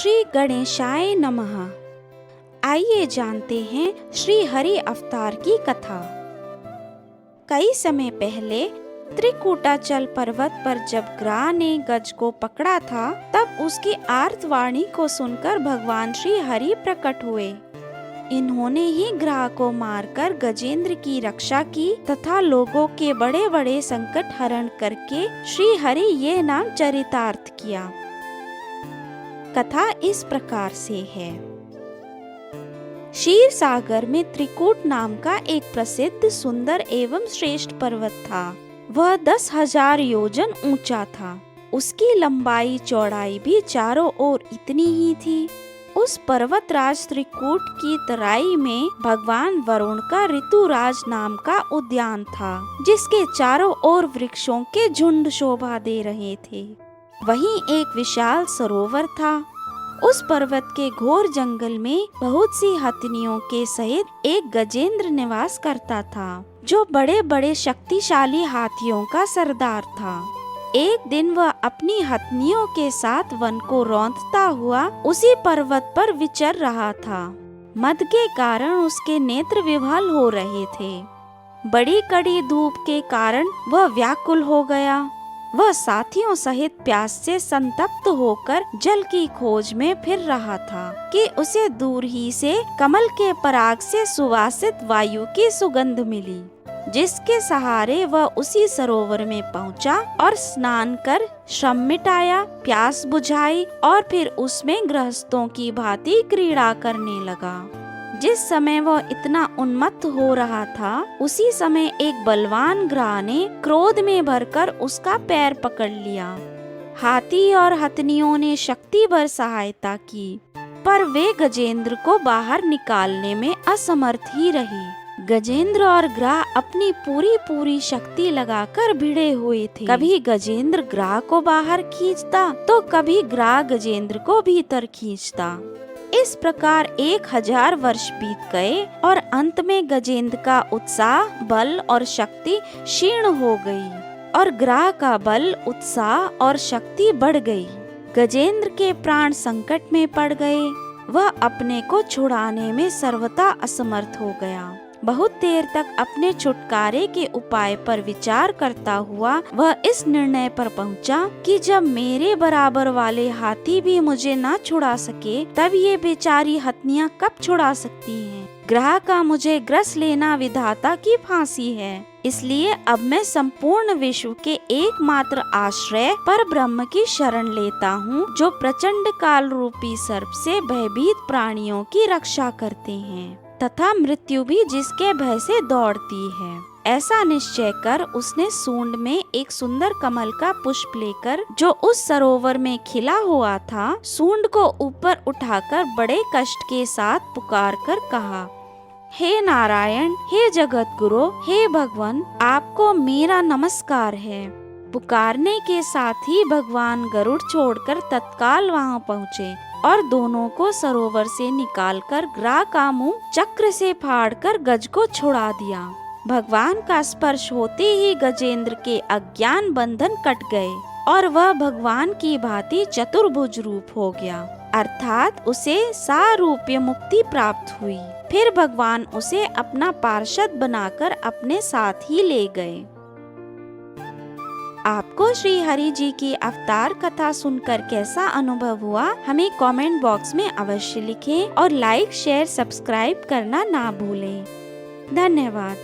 श्री गणेशाय नमः। आइए जानते हैं श्री हरि अवतार की कथा। कई समय पहले त्रिकूटाचल पर्वत पर जब ग्राह ने गज को पकड़ा था, तब उसकी आर्तवाणी को सुनकर भगवान श्री हरि प्रकट हुए। इन्होंने ही ग्राह को मारकर गजेंद्र की रक्षा की तथा लोगों के बड़े बड़े संकट हरण करके श्री हरि ये नाम चरितार्थ किया। कथा इस प्रकार से है। क्षीर सागर में त्रिकूट नाम का एक प्रसिद्ध सुंदर एवं श्रेष्ठ पर्वत था। वह 10,000 योजन ऊंचा था। उसकी लंबाई चौड़ाई भी चारों ओर इतनी ही थी। उस पर्वतराज त्रिकूट की तराई में भगवान वरुण का ऋतुराज नाम का उद्यान था, जिसके चारों ओर वृक्षों के झुंड शोभा दे रहे थे। वहीं एक विशाल सरोवर था। उस पर्वत के घोर जंगल में बहुत सी हथनियों के सहित एक गजेंद्र निवास करता था, जो बड़े बड़े शक्तिशाली हाथियों का सरदार था। एक दिन वह अपनी हथनियों के साथ वन को रौंदता हुआ उसी पर्वत पर विचर रहा था। मद के कारण उसके नेत्र विह्वल हो रहे थे। बड़ी कड़ी धूप के कारण वह व्याकुल हो गया। वह साथियों सहित प्यास से संतप्त होकर जल की खोज में फिर रहा था कि उसे दूर ही से कमल के पराग से सुवासित वायु की सुगंध मिली, जिसके सहारे वह उसी सरोवर में पहुंचा और स्नान कर श्रम मिटाया, प्यास बुझाई और फिर उसमें गृहस्थों की भांति क्रीड़ा करने लगा। जिस समय वह इतना उन्मत्त हो रहा था, उसी समय एक बलवान ग्राह ने क्रोध में भरकर उसका पैर पकड़ लिया। हाथी और हथनियों ने शक्ति भर सहायता की, पर वे गजेंद्र को बाहर निकालने में असमर्थ ही रहे। गजेंद्र और ग्राह अपनी पूरी शक्ति लगाकर भिड़े हुए थे। कभी गजेंद्र ग्राह को बाहर खींचता तो कभी ग्राह गजेंद्र को भीतर खींचता। इस प्रकार 1000 वर्ष बीत गए और अंत में गजेंद्र का उत्साह, बल और शक्ति क्षीण हो गई और ग्राह का बल, उत्साह और शक्ति बढ़ गई। गजेंद्र के प्राण संकट में पड़ गए। वह अपने को छुड़ाने में सर्वथा असमर्थ हो गया। बहुत देर तक अपने छुटकारे के उपाय पर विचार करता हुआ वह इस निर्णय पर पहुंचा कि जब मेरे बराबर वाले हाथी भी मुझे ना छुड़ा सके, तब ये बेचारी हथनियां कब छुड़ा सकती हैं। ग्राह का मुझे ग्रस लेना विधाता की फांसी है। इसलिए अब मैं संपूर्ण विश्व के एकमात्र आश्रय पर ब्रह्म की शरण लेता हूँ, जो प्रचंड काल रूपी सर्प से भयभीत प्राणियों की रक्षा करते हैं तथा मृत्यु भी जिसके भय से दौड़ती है। ऐसा निश्चय कर उसने सूंड में एक सुंदर कमल का पुष्प लेकर, जो उस सरोवर में खिला हुआ था, सूंड को ऊपर उठाकर बड़े कष्ट के साथ पुकार कर कहा, हे नारायण, हे जगत गुरु, हे भगवान, आपको मेरा नमस्कार है। पुकारने के साथ ही भगवान गरुड़ छोड़कर तत्काल वहां पहुँचे और दोनों को सरोवर से निकालकर ग्राह का मुंह चक्र से फाड़कर गज को छुड़ा दिया। भगवान का स्पर्श होते ही गजेंद्र के अज्ञान बंधन कट गए और वह भगवान की भांति चतुर्भुज रूप हो गया, अर्थात उसे सारूप्य मुक्ति प्राप्त हुई। फिर भगवान उसे अपना पार्षद बनाकर अपने साथ ही ले गए। आपको श्री हरि जी की अवतार कथा सुनकर कैसा अनुभव हुआ, हमें कमेंट बॉक्स में अवश्य लिखें और लाइक, शेयर, सब्सक्राइब करना ना भूलें। धन्यवाद।